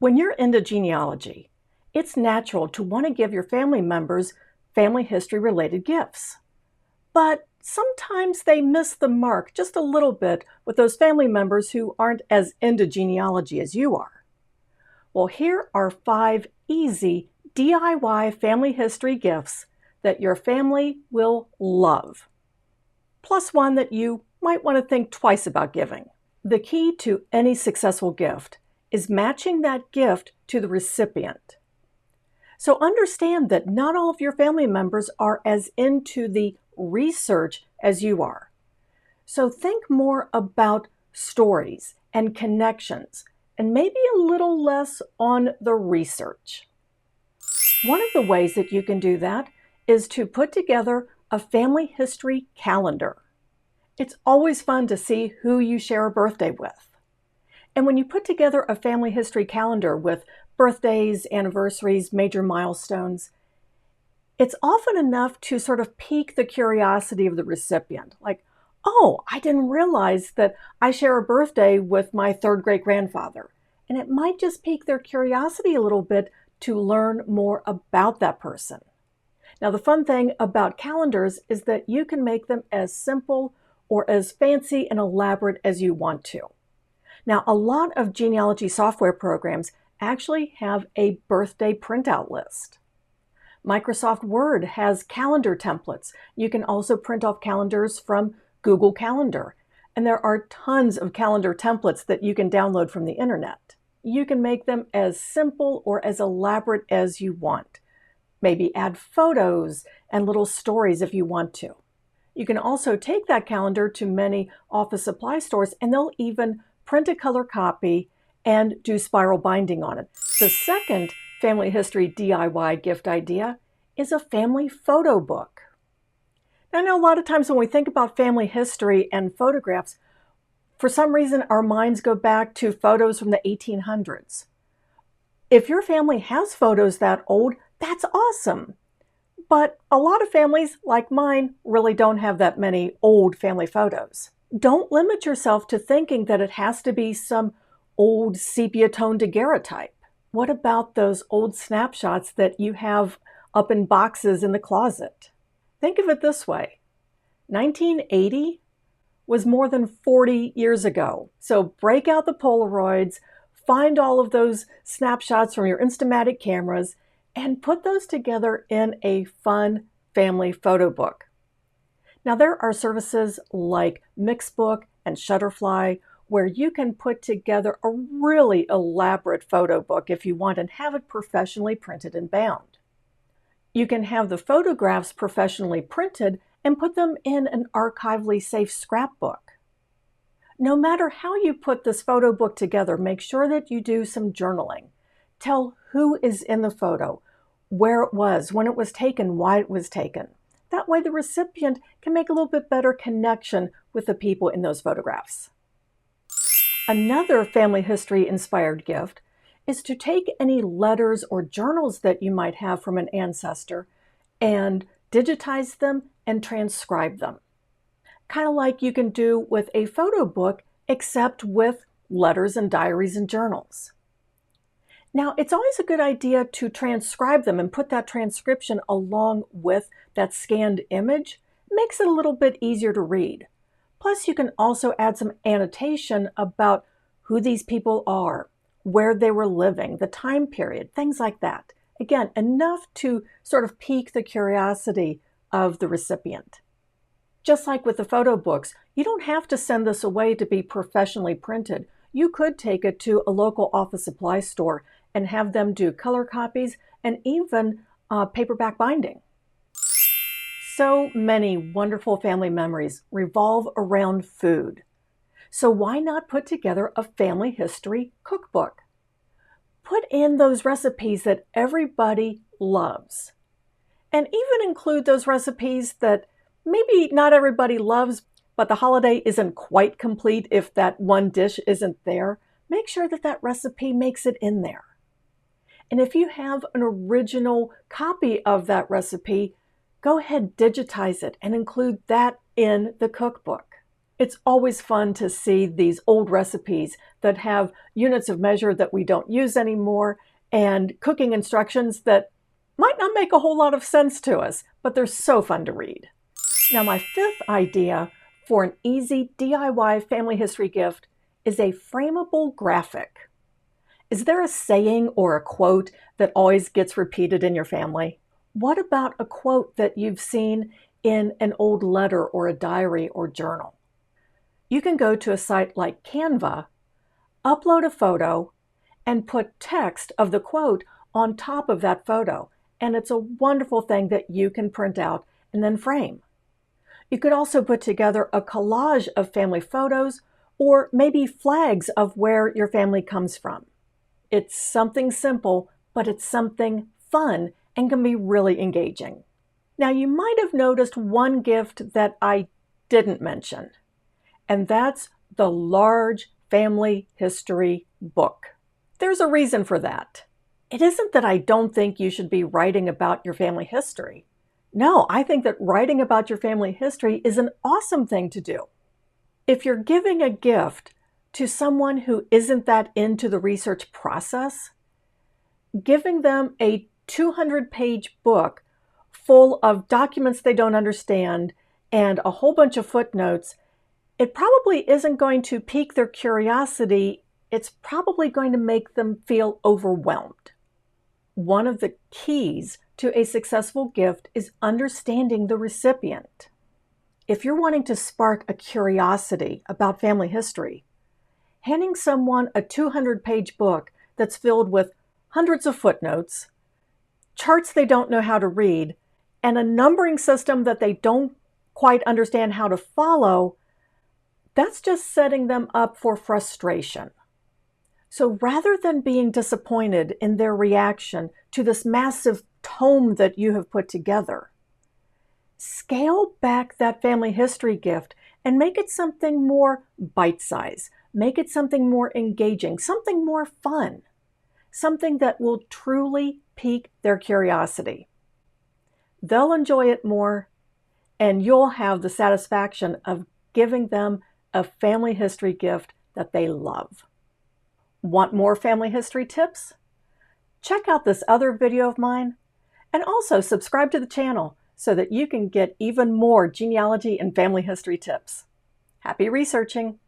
When you're into genealogy, it's natural to want to give your family members family history related gifts. But sometimes they miss the mark just a little bit with those family members who aren't as into genealogy as you are. Well, here are 5 easy DIY family history gifts that your family will love, plus one that you might want to think twice about giving. The key to any successful gift is matching that gift to the recipient. So understand that not all of your family members are as into the research as you are. So think more about stories and connections, and maybe a little less on the research. One of the ways that you can do that is to put together a family history calendar. It's always fun to see who you share a birthday with. And when you put together a family history calendar with birthdays, anniversaries, major milestones, it's often enough to sort of pique the curiosity of the recipient. Like, oh, I didn't realize that I share a birthday with my 3rd great-grandfather. And it might just pique their curiosity a little bit to learn more about that person. Now, the fun thing about calendars is that you can make them as simple or as fancy and elaborate as you want to. Now, a lot of genealogy software programs actually have a birthday printout list. Microsoft Word has calendar templates. You can also print off calendars from Google Calendar. And there are tons of calendar templates that you can download from the internet. You can make them as simple or as elaborate as you want. Maybe add photos and little stories if you want to. You can also take that calendar to many office supply stores, and they'll even print a color copy and do spiral binding on it. The second family history DIY gift idea is a family photo book. Now, I know a lot of times when we think about family history and photographs, for some reason our minds go back to photos from the 1800s. If your family has photos that old, that's awesome. But a lot of families, like mine, really don't have that many old family photos. Don't limit yourself to thinking that it has to be some old sepia tone daguerreotype. What about those old snapshots that you have up in boxes in the closet? Think of it this way. 1980 was more than 40 years ago. So break out the Polaroids, find all of those snapshots from your Instamatic cameras, and put those together in a fun family photo book. Now, there are services like Mixbook and Shutterfly where you can put together a really elaborate photo book if you want and have it professionally printed and bound. You can have the photographs professionally printed and put them in an archivally safe scrapbook. No matter how you put this photo book together, make sure that you do some journaling. Tell who is in the photo, where it was, when it was taken, why it was taken. That way the recipient can make a little bit better connection with the people in those photographs. Another family history inspired gift is to take any letters or journals that you might have from an ancestor and digitize them and transcribe them. Kind of like you can do with a photo book, except with letters and diaries and journals. Now, it's always a good idea to transcribe them and put that transcription along with that scanned image. It makes it a little bit easier to read. Plus, you can also add some annotation about who these people are, where they were living, the time period, things like that. Again, enough to sort of pique the curiosity of the recipient. Just like with the photo books, you don't have to send this away to be professionally printed. You could take it to a local office supply store and have them do color copies and even paperback binding. So many wonderful family memories revolve around food. So why not put together a family history cookbook? Put in those recipes that everybody loves. And even include those recipes that maybe not everybody loves, but the holiday isn't quite complete if that one dish isn't there. Make sure that that recipe makes it in there. And if you have an original copy of that recipe, go ahead, digitize it and include that in the cookbook. It's always fun to see these old recipes that have units of measure that we don't use anymore and cooking instructions that might not make a whole lot of sense to us, but they're so fun to read. Now, my fifth idea for an easy DIY family history gift is a framable graphic. Is there a saying or a quote that always gets repeated in your family? What about a quote that you've seen in an old letter or a diary or journal? You can go to a site like Canva, upload a photo, and put text of the quote on top of that photo. And it's a wonderful thing that you can print out and then frame. You could also put together a collage of family photos or maybe flags of where your family comes from. It's something simple, but it's something fun and can be really engaging. Now, you might have noticed one gift that I didn't mention, and that's the large family history book. There's a reason for that. It isn't that I don't think you should be writing about your family history. No, I think that writing about your family history is an awesome thing to do. If you're giving a gift to someone who isn't that into the research process, giving them a 200-page book full of documents they don't understand and a whole bunch of footnotes, it probably isn't going to pique their curiosity. It's probably going to make them feel overwhelmed. One of the keys to a successful gift is understanding the recipient. If you're wanting to spark a curiosity about family history, handing someone a 200-page book that's filled with hundreds of footnotes, charts they don't know how to read, and a numbering system that they don't quite understand how to follow, that's just setting them up for frustration. So rather than being disappointed in their reaction to this massive tome that you have put together, scale back that family history gift and make it something more bite-sized. Make it something more engaging, something more fun, something that will truly pique their curiosity. They'll enjoy it more, and you'll have the satisfaction of giving them a family history gift that they love. Want more family history tips? Check out this other video of mine, and also subscribe to the channel so that you can get even more genealogy and family history tips. Happy researching!